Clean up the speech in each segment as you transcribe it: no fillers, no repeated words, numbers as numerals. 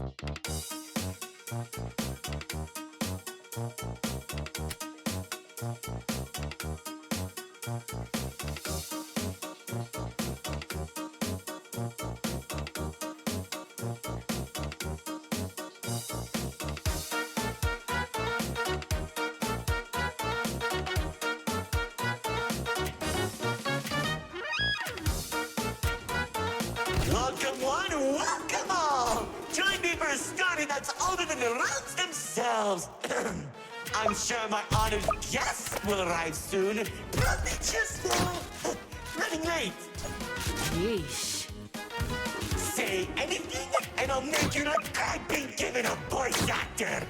Welcome one, welcome all! Join me for a story that's older than the realms themselves. I'm sure my honored guests will arrive soon. Probably just running late. Yeesh. Say anything, and I'll make you look I've been given a voice actor.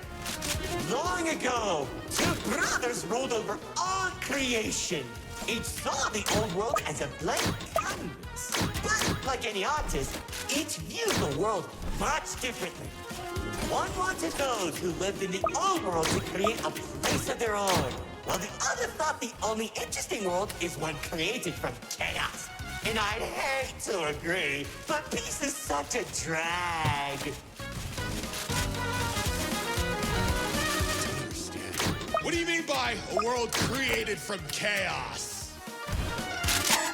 Long ago, two brothers ruled over all creation. Each saw the old world as a blank canvas. But like any artist, each viewed the world much differently. One wanted those who lived in the old world to create a place of their own, while the other thought the only interesting world is one created from chaos. And I'd hate to agree, but peace is such a drag. What do you mean by a world created from chaos?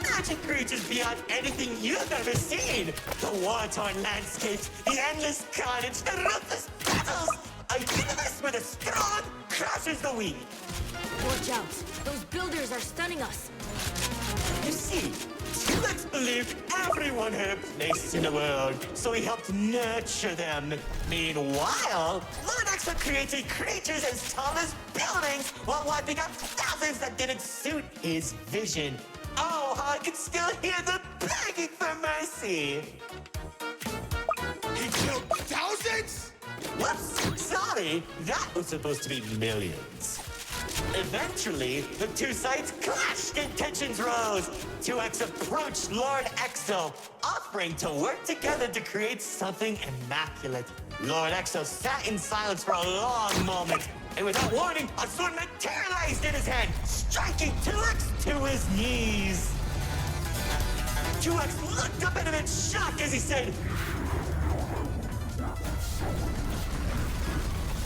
Magic creatures beyond anything you've ever seen. The war-torn landscapes, the endless carnage, the ruthless battles. A universe where the strong crushes the weak. Watch out. Those builders are stunning us. You see, T-Rex believed everyone had a place in the world, so he helped nurture them. Meanwhile, Lord Exo created creatures as tall as buildings while wiping out thousands that didn't suit his vision. Oh, how I can still hear the begging for mercy. He killed thousands? Whoops, sorry. That was supposed to be millions. Eventually, the two sides clashed and tensions rose. 2X approached Lord Exo, offering to work together to create something immaculate. Lord Exo sat in silence for a long moment, and without warning, a sword materialized in his hand, striking 2X to his knees. 2X looked up at him in shock as he said,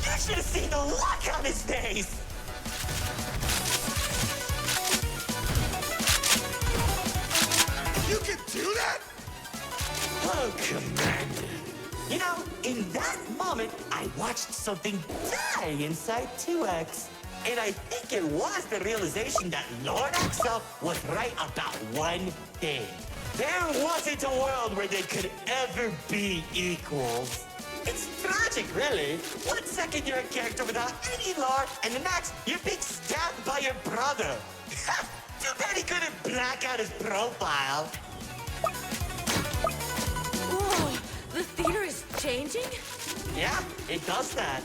"You should have seen the look on his face." You can do that? Oh, Commander. You know, in that moment, I watched something die inside 2X. And I think it was the realization that Lord Exo was right about one thing. There wasn't a world where they could ever be equals. It's tragic, really. 1 second you're a character without any lore, and the next you're being stabbed by your brother. Too bad he couldn't black out his profile. Whoa, the theater is changing? Yeah, it does that.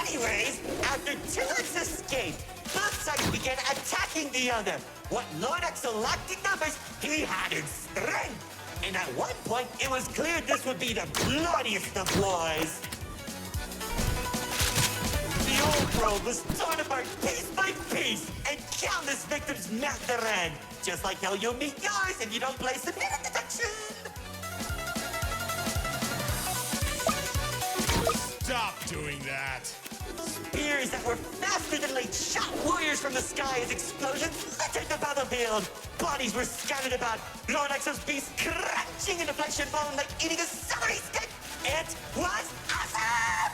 Anyways, after 2X escaped, both sides began attacking the other. What Lord Exo lacked in numbers, he had in strength. And at one point, it was clear this would be the bloodiest of wars. The old world was torn apart piece by piece, and countless victims met their end. Just like how you'll meet yours if you don't place a minute detection. Stop doing that. Spears that were faster than light shot warriors from the sky as explosions littered the battlefield. Bodies were scattered about. Lord Exo's beast crunching into flesh and bone like eating a celery stick. It was awesome!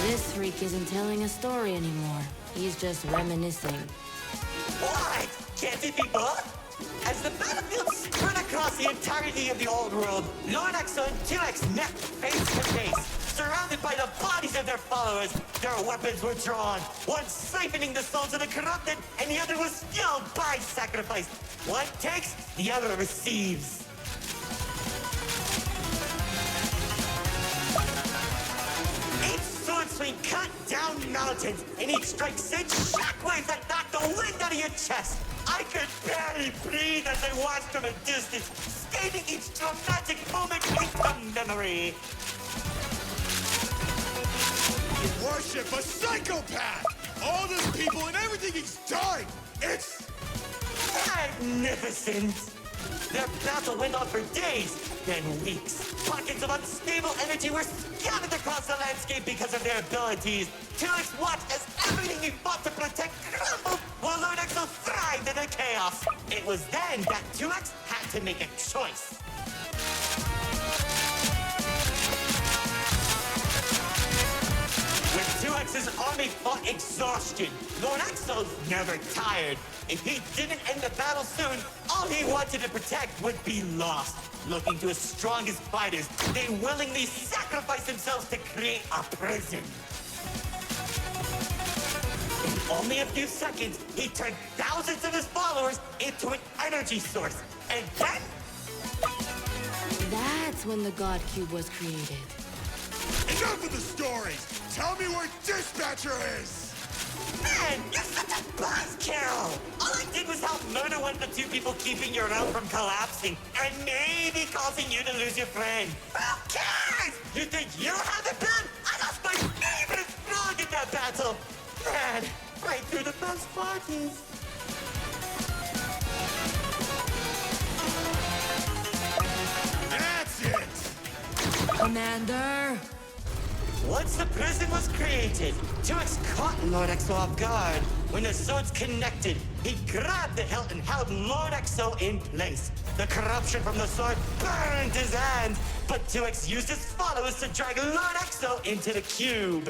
This freak isn't telling a story anymore. He's just reminiscing. What? Can't it be both? As the battlefield spread across the entirety of the old world, Lord Exo and 2X met face to face. Surrounded by the bodies of their followers, their weapons were drawn, one siphoning the souls of the corrupted, and the other was fueled by sacrifice. One takes, the other receives. Each sword swing cut down mountains, and each strike sent shockwaves that knocked the wind out of your chest. I could barely breathe as I watched from a distance, staining each dramatic moment into memory. You worship a psychopath! All those people and everything he's done! It's Magnificent! Their battle went on for days, then weeks. Pockets of unstable energy were scattered across the landscape because of their abilities. 2X watched as everything he fought to protect crumbled, while Lord Exo thrived in the chaos. It was then that 2X had to make a choice. When 2X's army fought exhaustion, Lord Exo's never tired. If he didn't end the battle soon, all he wanted to protect would be lost. Looking to his strongest fighters, they willingly sacrificed themselves to create a prison. In only a few seconds, he turned thousands of his followers into an energy source. And then... That's when the God Cube was created. Enough of the stories! Tell me where Dispatcher is! Man, you're such a buzzkill! All I did was help murder one of the two people keeping your realm from collapsing, and maybe causing you to lose your friend. Who cares? You think you have it bad? I lost my favorite frog in that battle! Man, right through the best parties. That's it! Commander! Once the prison was created, 2X caught Lord Exo off guard. When the swords connected, he grabbed the hilt and held Lord Exo in place. The corruption from the sword burned his hands, but 2X used his followers to drag Lord Exo into the cube.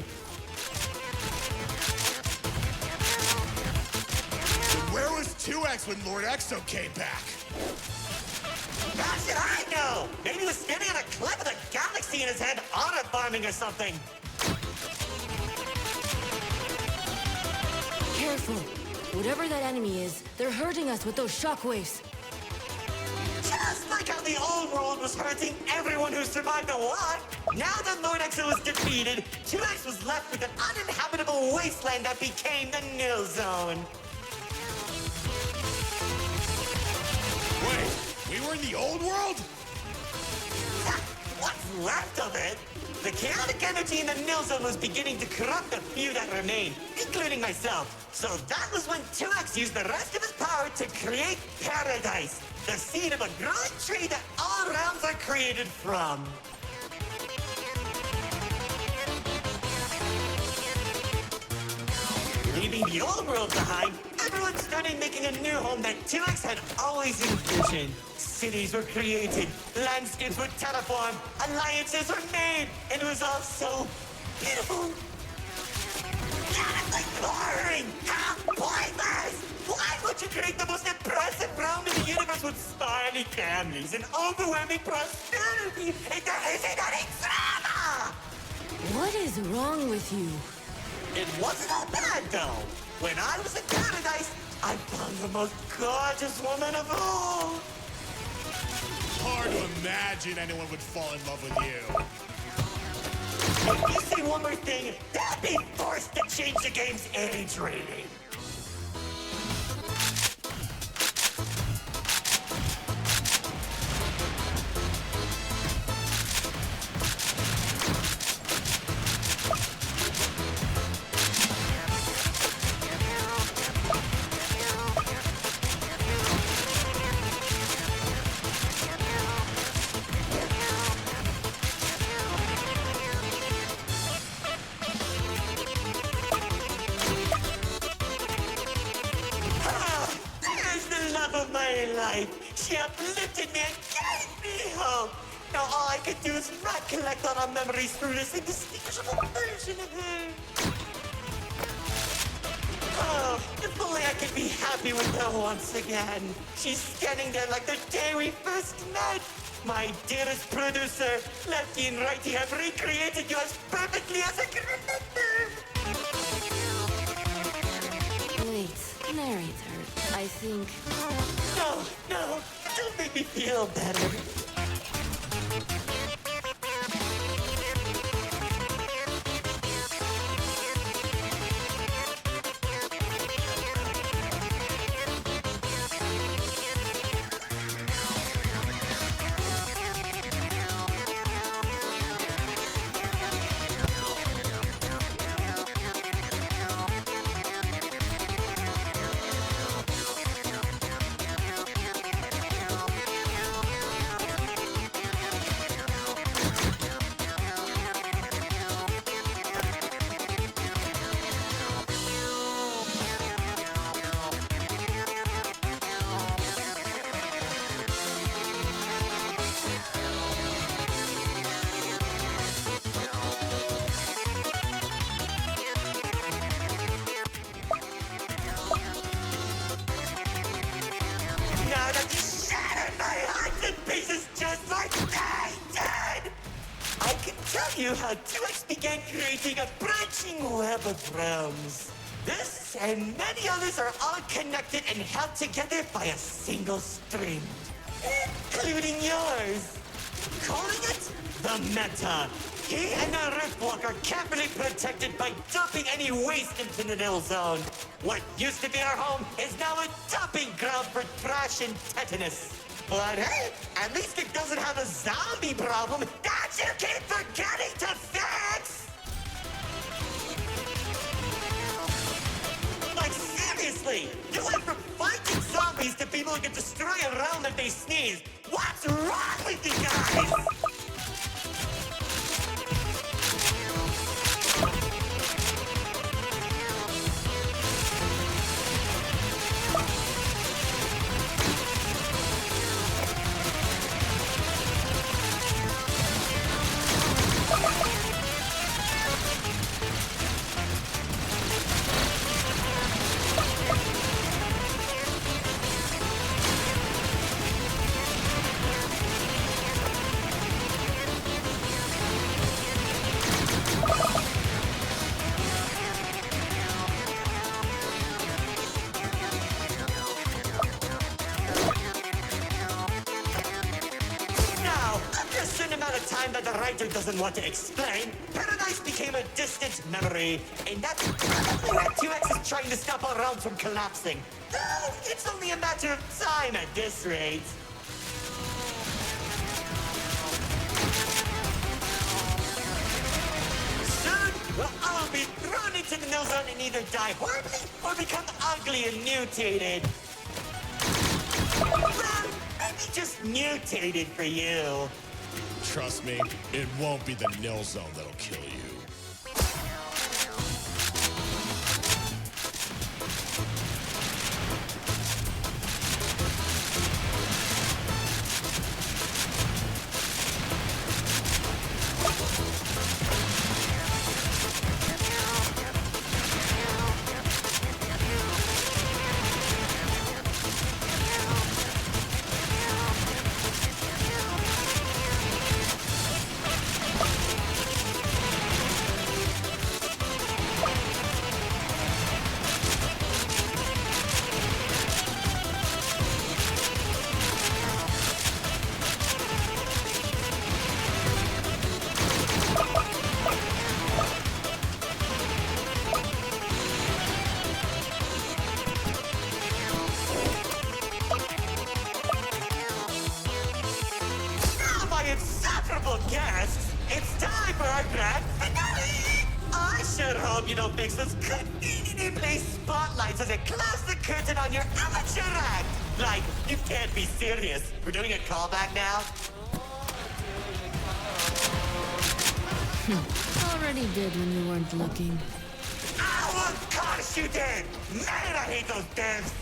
Where was 2X when Lord Exo came back? How should I know? Maybe he was standing on a cliff with a galaxy in his head, honor farming or something. Careful. Whatever that enemy is, they're hurting us with those shockwaves. Just like how the old world was hurting everyone who survived the war. Now that Lord Exo was defeated, 2X was left with an uninhabitable wasteland that became the nil zone. Wait, we were in the old world? What's left of it? The chaotic energy in the nil zone was beginning to corrupt the few that remained, including myself. So that was when 2X used the rest of his power to create Paradise, the seed of a growing tree that all realms are created from. Leaving the old world behind, everyone started making a new home that 2X had always envisioned. Cities were created, landscapes were terraformed, alliances were made, and it was all so beautiful. Honestly boring! How pointless! Why would you create the most impressive realm in the universe with spiny families and overwhelming prosperity if there isn't any drama? What is wrong with you? It wasn't all bad, though. When I was in Paradise, I found the most gorgeous woman of all. Hard to imagine anyone would fall in love with you. If you say one more thing, they'll be forced to change the game's age rating. She uplifted me and gave me hope. Now all I can do is recollect all our memories through this indistinguishable version of her. Oh, if only I could be happy with her once again. She's standing there like the day we first met. My dearest producer, Lefty and Righty have recreated you as perfectly as I can remember. Wait, Narrator, I think... No, don't make me feel better. you how 2X began creating a branching web of realms. This and many others are all connected and held together by a single string, including yours. Calling it the Meta. He and the Riftwalk are carefully protected by dumping any waste into the Nil Zone. What used to be our home is now a dumping ground for trash and tetanus. But hey, at least it doesn't have a zombie problem that you keep forgetting to fix! Like seriously, you went from fighting zombies to people who can destroy a realm if they sneeze. What's wrong with you guys? That the writer doesn't want to explain, Paradise became a distant memory, and that's probably why 2X is trying to stop our realm from collapsing. Though it's only a matter of time at this rate. Soon, we'll all be thrown into the Nil Zone and either die horribly or become ugly and mutated. Well, maybe just mutated for you. Trust me, it won't be the Nil Zone that'll kill you. Guests, it's time for our grand finale! I sure hope you don't fix those conveniently placed spotlights as they close the curtain on your amateur act! Like, you can't be serious. We're doing a callback now? Already did when you weren't looking. Oh, of course you did! Man, I hate those devs!